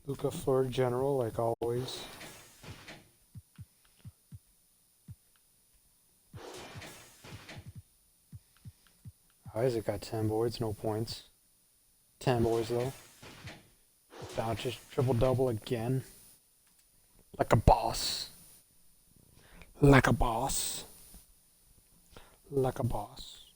Luka floor general, like always. Isaac got 10 boards, no points. 10 boards though. Doncic triple-double again. Like a boss. Like a boss. Like a boss.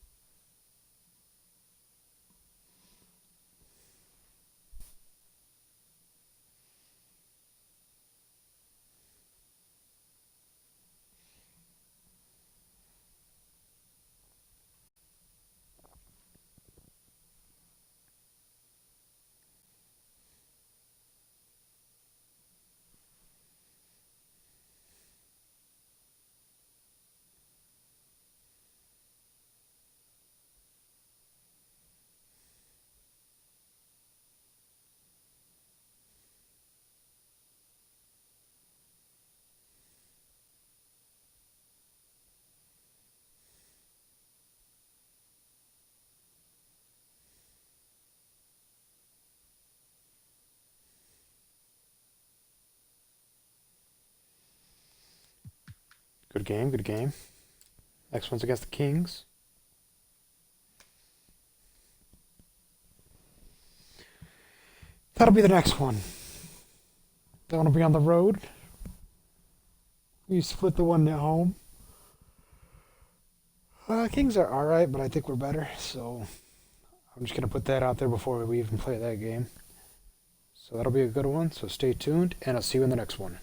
Good game, good game. Next one's against the Kings. That'll be the next one. Don't want to be on the road. We split the one at home. Kings are alright, but I think we're better, so I'm just going to put that out there before we even play that game. So that'll be a good one, so stay tuned, and I'll see you in the next one.